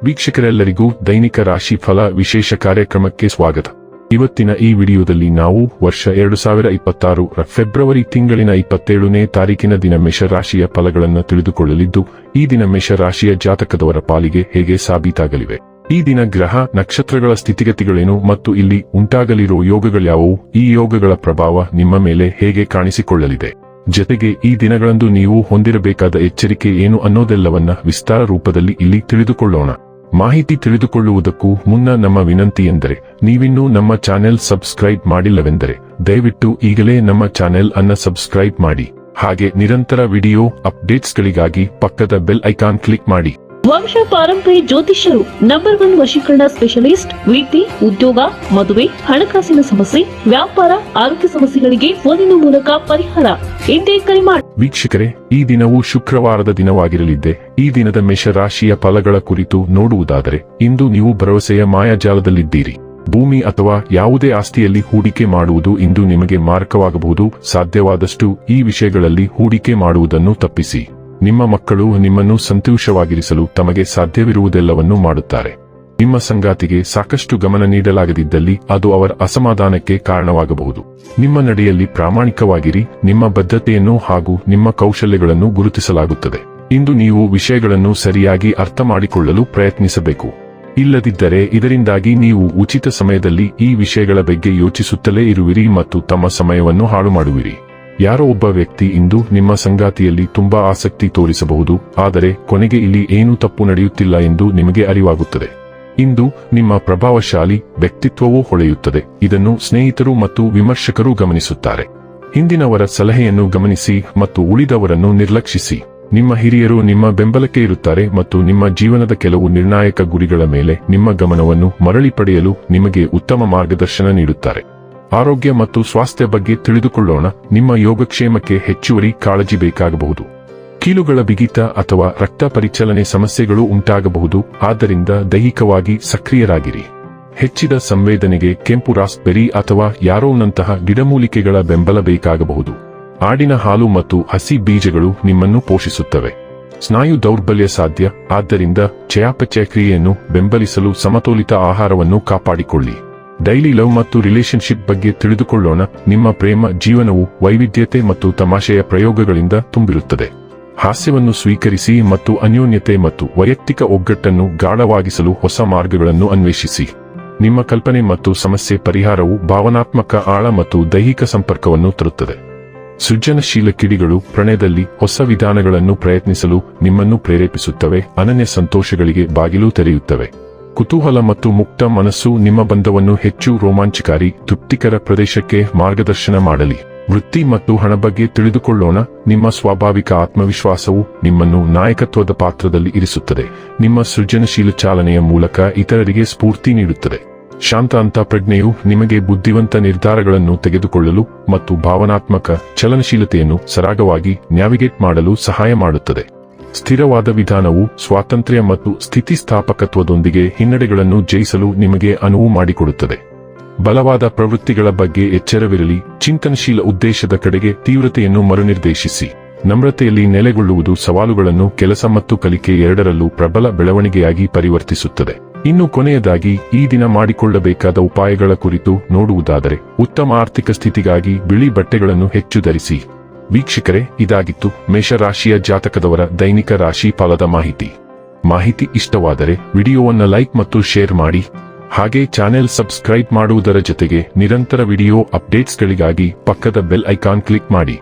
ವೀಕ್ಷಕರೆಲ್ಲರಿಗೂ ದೈನಿಕ ರಾಶಿ ಫಲ ವಿಶೇಷ ಕಾರ್ಯಕ್ರಮಕ್ಕೆ ಸ್ವಾಗತ. ಇವತ್ತಿನ ಈ ವಿಡಿಯೋದಲ್ಲಿ ನಾವು ವರ್ಷ 2026 ಫೆಬ್ರವರಿ ತಿಂಗಳಿನ 27ನೇ ತಾರೀಕಿನ ದಿನ ಮೇಷರಾಶಿಯ ಫಲಗಳನ್ನು ತಿಳಿದುಕೊಳ್ಳಲಿದ್ದು, ಈ ದಿನ ಮೇಷರಾಶಿಯ ಜಾತಕದವರ ಪಾಲಿಗೆ ಹೇಗೆ ಸಾಬೀತಾಗಲಿವೆ, ಈ ದಿನ ಗ್ರಹ ನಕ್ಷತ್ರಗಳ ಸ್ಥಿತಿಗತಿಗಳೇನು ಮತ್ತು ಇಲ್ಲಿ ಉಂಟಾಗಲಿರೋ ಯೋಗಗಳ್ಯಾವುವು, ಈ ಯೋಗಗಳ ಪ್ರಭಾವ ನಿಮ್ಮ ಮೇಲೆ ಹೇಗೆ ಕಾಣಿಸಿಕೊಳ್ಳಲಿದೆ, ಜತೆಗೆ ಈ ದಿನಗಳಂದು ನೀವು ಹೊಂದಿರಬೇಕಾದ ಎಚ್ಚರಿಕೆ ಏನು ಅನ್ನೋದೆಲ್ಲವನ್ನ ವಿಸ್ತಾರ ರೂಪದಲ್ಲಿ ಇಲ್ಲಿ ತಿಳಿದುಕೊಳ್ಳೋಣ. ಮಾಹಿತಿ ತಿಳಿದುಕೊಳ್ಳುವುದಕ್ಕೂ ಮುನ್ನ ನಮ್ಮ ವಿನಂತಿ ಎಂದರೆ, ನೀವಿನ್ನೂ ನಮ್ಮ ಚಾನೆಲ್ ಸಬ್ಸ್ಕ್ರೈಬ್ ಮಾಡಿಲ್ಲವೆಂದರೆ ದಯವಿಟ್ಟು ಈಗಲೇ ನಮ್ಮ ಚಾನೆಲ್ ಅನ್ನ ಸಬ್ಸ್ಕ್ರೈಬ್ ಮಾಡಿ. ಹಾಗೆ ನಿರಂತರ ವಿಡಿಯೋ ಅಪ್ಡೇಟ್ಸ್ಗಳಿಗಾಗಿ ಪಕ್ಕದ ಬೆಲ್ ಐಕಾನ್ ಕ್ಲಿಕ್ ಮಾಡಿ. ವಂಶ ಪಾರಂಪರ್ಯ ಜ್ಯೋತಿಷ್ಯರು ನಂಬರ್ 1 ವಶೀಕರಣ ಸ್ಪೆಷಲಿಸ್ಟ್. ವೃತ್ತಿ, ಉದ್ಯೋಗ, ಮದುವೆ, ಹಣಕಾಸಿನ ಸಮಸ್ಯೆ, ವ್ಯಾಪಾರ, ಆರೋಗ್ಯ ಸಮಸ್ಯೆಗಳಿಗೆ ಫೋನಿನ ಮೂಲಕ ಪರಿಹಾರ. ಇಂದೇ ಕರೆ ಮಾಡಿ. ವೀಕ್ಷಕರೇ, ಈ ದಿನವು ಶುಕ್ರವಾರದ ದಿನವಾಗಿರಲಿದ್ದೆ. ಈ ದಿನದ ಮೇಷರಾಶಿಯ ಫಲಗಳ ಕುರಿತು ನೋಡುವುದಾದರೆ, ಇಂದು ನೀವು ಭರವಸೆಯ ಮಾಯಾಜಾಲದಲ್ಲಿದ್ದೀರಿ. ಭೂಮಿ ಅಥವಾ ಯಾವುದೇ ಆಸ್ತಿಯಲ್ಲಿ ಹೂಡಿಕೆ ಮಾಡುವುದು ಇಂದು ನಿಮಗೆ ಮಾರಕವಾಗಬಹುದು. ಸಾಧ್ಯವಾದಷ್ಟು ಈ ವಿಷಯಗಳಲ್ಲಿ ಹೂಡಿಕೆ ಮಾಡುವುದನ್ನು ತಪ್ಪಿಸಿ. ನಿಮ್ಮ ಮಕ್ಕಳು ನಿಮ್ಮನ್ನು ಸಂತೋಷವಾಗಿರಿಸಲು ತಮಗೆ ಸಾಧ್ಯವಿರುವುದೆಲ್ಲವನ್ನೂ ಮಾಡುತ್ತಾರೆ. ನಿಮ್ಮ ಸಂಗಾತಿಗೆ ಸಾಕಷ್ಟು ಗಮನ ನೀಡಲಾಗದಿದ್ದಲ್ಲಿ ಅದು ಅವರ ಅಸಮಾಧಾನಕ್ಕೆ ಕಾರಣವಾಗಬಹುದು. ನಿಮ್ಮ ನಡೆಯಲ್ಲಿ ಪ್ರಾಮಾಣಿಕವಾಗಿರಿ. ನಿಮ್ಮ ಬದ್ಧತೆಯನ್ನು ಹಾಗೂ ನಿಮ್ಮ ಕೌಶಲ್ಯಗಳನ್ನು ಗುರುತಿಸಲಾಗುತ್ತದೆ. ಇಂದು ನೀವು ವಿಷಯಗಳನ್ನು ಸರಿಯಾಗಿ ಅರ್ಥ ಮಾಡಿಕೊಳ್ಳಲು ಪ್ರಯತ್ನಿಸಬೇಕು. ಇಲ್ಲದಿದ್ದರೆ ಇದರಿಂದಾಗಿ ನೀವು ಉಚಿತ ಸಮಯದಲ್ಲಿ ಈ ವಿಷಯಗಳ ಬಗ್ಗೆ ಯೋಚಿಸುತ್ತಲೇ ಇರುವಿರಿ ಮತ್ತು ತಮ್ಮ ಸಮಯವನ್ನು ಹಾಳು ಮಾಡುವಿರಿ. ಯಾರೋ ಒಬ್ಬ ವ್ಯಕ್ತಿ ಇಂದು ನಿಮ್ಮ ಸಂಗಾತಿಯಲ್ಲಿ ತುಂಬಾ ಆಸಕ್ತಿ ತೋರಿಸಬಹುದು, ಆದರೆ ಕೊನೆಗೆ ಇಲ್ಲಿ ಏನೂ ತಪ್ಪು ನಡೆಯುತ್ತಿಲ್ಲ ಎಂದು ನಿಮಗೆ ಅರಿವಾಗುತ್ತದೆ. ಇಂದು ನಿಮ್ಮ ಪ್ರಭಾವಶಾಲಿ ವ್ಯಕ್ತಿತ್ವವೂ ಹೊಳೆಯುತ್ತದೆ. ಇದನ್ನು ಸ್ನೇಹಿತರು ಮತ್ತು ವಿಮರ್ಶಕರು ಗಮನಿಸುತ್ತಾರೆ. ಹಿಂದಿನವರ ಸಲಹೆಯನ್ನು ಗಮನಿಸಿ ಮತ್ತು ಉಳಿದವರನ್ನು ನಿರ್ಲಕ್ಷಿಸಿ. ನಿಮ್ಮ ಹಿರಿಯರು ನಿಮ್ಮ ಬೆಂಬಲಕ್ಕೆ ಇರುತ್ತಾರೆ ಮತ್ತು ನಿಮ್ಮ ಜೀವನದ ಕೆಲವು ನಿರ್ಣಾಯಕ ಗುರಿಗಳ ಮೇಲೆ ನಿಮ್ಮ ಗಮನವನ್ನು ಮರಳಿ ಪಡೆಯಲು ನಿಮಗೆ ಉತ್ತಮ ಮಾರ್ಗದರ್ಶನ ನೀಡುತ್ತಾರೆ. ಆರೋಗ್ಯ ಮತ್ತು ಸ್ವಾಸ್ಥ್ಯ ಬಗ್ಗೆ ತಿಳಿದುಕೊಳ್ಳೋಣ. ನಿಮ್ಮ ಯೋಗಕ್ಷೇಮಕ್ಕೆ ಹೆಚ್ಚುವರಿ ಕಾಳಜಿ ಬೇಕಾಗಬಹುದು. ಕೀಲುಗಳ ಬಿಗಿತ ಅಥವಾ ರಕ್ತ ಪರಿಚಲನೆ ಸಮಸ್ಯೆಗಳು ಉಂಟಾಗಬಹುದು, ಆದ್ದರಿಂದ ದೈಹಿಕವಾಗಿ ಸಕ್ರಿಯರಾಗಿರಿ. ಹೆಚ್ಚಿದ ಸಂವೇದನೆಗೆ ಕೆಂಪು ರಾಸ್ಬೆರಿ ಅಥವಾ ಯಾರೋನಂತಹ ಗಿಡಮೂಲಿಕೆಗಳ ಬೆಂಬಲ ಬೇಕಾಗಬಹುದು. ಆಡಿನ ಹಾಲು ಮತ್ತು ಹಸಿ ಬೀಜಗಳು ನಿಮ್ಮನ್ನು ಪೋಷಿಸುತ್ತವೆ. ಸ್ನಾಯು ದೌರ್ಬಲ್ಯ ಸಾಧ್ಯ, ಆದ್ದರಿಂದ ಚಯಾಪಚಯ ಕ್ರಿಯೆಯನ್ನು ಬೆಂಬಲಿಸಲು ಸಮತೋಲಿತ ಆಹಾರವನ್ನು ಕಾಪಾಡಿಕೊಳ್ಳಿ. ಡೈಲಿ ಲವ್ ಮತ್ತು ರಿಲೇಶನ್ಶಿಪ್ ಬಗ್ಗೆ ತಿಳಿದುಕೊಳ್ಳೋಣ. ನಿಮ್ಮ ಪ್ರೇಮ ಜೀವನವು ವೈವಿಧ್ಯತೆ ಮತ್ತು ತಮಾಷೆಯ ಪ್ರಯೋಗಗಳಿಂದ ತುಂಬಿರುತ್ತದೆ. ಹಾಸ್ಯವನ್ನು ಸ್ವೀಕರಿಸಿ ಮತ್ತು ಅನ್ಯೋನ್ಯತೆ ಮತ್ತು ವೈಯಕ್ತಿಕ ಒಗ್ಗಟ್ಟನ್ನು ಗಾಢವಾಗಿಸಲು ಹೊಸ ಮಾರ್ಗಗಳನ್ನು ಅನ್ವೇಷಿಸಿ. ನಿಮ್ಮ ಕಲ್ಪನೆ ಮತ್ತು ಸಮಸ್ಯೆ ಪರಿಹಾರವು ಭಾವನಾತ್ಮಕ ಆಳ ಮತ್ತು ದೈಹಿಕ ಸಂಪರ್ಕವನ್ನು ತರುತ್ತದೆ. ಸೃಜನಶೀಲ ಕಿಡಿಗಳು ಪ್ರಣಯದಲ್ಲಿ ಹೊಸ ವಿಧಾನಗಳನ್ನು ಪ್ರಯತ್ನಿಸಲು ನಿಮ್ಮನ್ನು ಪ್ರೇರೇಪಿಸುತ್ತವೆ. ಅನನ್ಯ ಸಂತೋಷಗಳಿಗೆ ಬಾಗಿಲು ತೆರೆಯುತ್ತವೆ. ಕುತೂಹಲ ಮತ್ತು ಮುಕ್ತ ಮನಸ್ಸು ನಿಮ್ಮ ಬಂಧವನ್ನು ಹೆಚ್ಚು ರೋಮಾಂಚಕಾರಿ, ತೃಪ್ತಿಕರ ಪ್ರದೇಶಕ್ಕೆ ಮಾರ್ಗದರ್ಶನ ಮಾಡಲಿ. ವೃತ್ತಿ ಮತ್ತು ಹಣ ಬಗ್ಗೆ ತಿಳಿದುಕೊಳ್ಳೋಣ. ನಿಮ್ಮ ಸ್ವಾಭಾವಿಕ ಆತ್ಮವಿಶ್ವಾಸವು ನಿಮ್ಮನ್ನು ನಾಯಕತ್ವದ ಪಾತ್ರದಲ್ಲಿ ಇರಿಸುತ್ತದೆ. ನಿಮ್ಮ ಸೃಜನಶೀಲ ಚಾಲನೆಯ ಮೂಲಕ ಇತರರಿಗೆ ಸ್ಫೂರ್ತಿ ನೀಡುತ್ತದೆ. ಶಾಂತ ಅಂತಃಪ್ರಜ್ಞೆಯು ನಿಮಗೆ ಬುದ್ಧಿವಂತ ನಿರ್ಧಾರಗಳನ್ನು ತೆಗೆದುಕೊಳ್ಳಲು ಮತ್ತು ಭಾವನಾತ್ಮಕ ಚಲನಶೀಲತೆಯನ್ನು ಸರಾಗವಾಗಿ ನ್ಯಾವಿಗೇಟ್ ಮಾಡಲು ಸಹಾಯ ಮಾಡುತ್ತದೆ. ಸ್ಥಿರವಾದ ವಿಧಾನವು ಸ್ವಾತಂತ್ರ್ಯ ಮತ್ತು ಸ್ಥಿತಿಸ್ಥಾಪಕತ್ವದೊಂದಿಗೆ ಹಿನ್ನಡೆಗಳನ್ನು ಜಯಿಸಲು ನಿಮಗೆ ಅನುವು ಮಾಡಿಕೊಡುತ್ತದೆ. ಬಲವಾದ ಪ್ರವೃತ್ತಿಗಳ ಬಗ್ಗೆ ಎಚ್ಚರವಿರಲಿ. ಚಿಂತನಶೀಲ ಉದ್ದೇಶದ ಕಡೆಗೆ ತೀವ್ರತೆಯನ್ನು ಮರುನಿರ್ದೇಶಿಸಿ. ನಮ್ರತೆಯಲ್ಲಿ ನೆಲೆಗೊಳ್ಳುವುದು ಸವಾಲುಗಳನ್ನು ಕೆಲಸ ಮತ್ತು ಕಲಿಕೆ ಎರಡರಲ್ಲೂ ಪ್ರಬಲ ಬೆಳವಣಿಗೆಯಾಗಿ ಪರಿವರ್ತಿಸುತ್ತದೆ. ಇನ್ನು ಕೊನೆಯದಾಗಿ ಈ ದಿನ ಮಾಡಿಕೊಳ್ಳಬೇಕಾದ ಉಪಾಯಗಳ ಕುರಿತು ನೋಡುವುದಾದರೆ, ಉತ್ತಮ ಆರ್ಥಿಕ ಸ್ಥಿತಿಗಾಗಿ ಬಿಳಿ ಬಟ್ಟೆಗಳನ್ನು ಹೆಚ್ಚು ಧರಿಸಿ. ವೀಕ್ಷಕರೇ, ಇದಾಗಿತ್ತು ಮೇಷರಾಶಿಯ ಜಾತಕದವರ ದೈನಿಕ ರಾಶಿ ಫಲದ ಮಾಹಿತಿ ಇಷ್ಟವಾದರೆ ವಿಡಿಯೋವನ್ನು ಲೈಕ್ ಮತ್ತು ಶೇರ್ ಮಾಡಿ. ಹಾಗೆ ಚಾನೆಲ್ ಸಬ್ಸ್ಕ್ರೈಬ್ ಮಾಡುವುದರ ಜೊತೆಗೆ ನಿರಂತರ ವಿಡಿಯೋ ಅಪ್ಡೇಟ್ಸ್ಗಳಿಗಾಗಿ ಪಕ್ಕದ ಬೆಲ್ ಐಕಾನ್ ಕ್ಲಿಕ್ ಮಾಡಿ.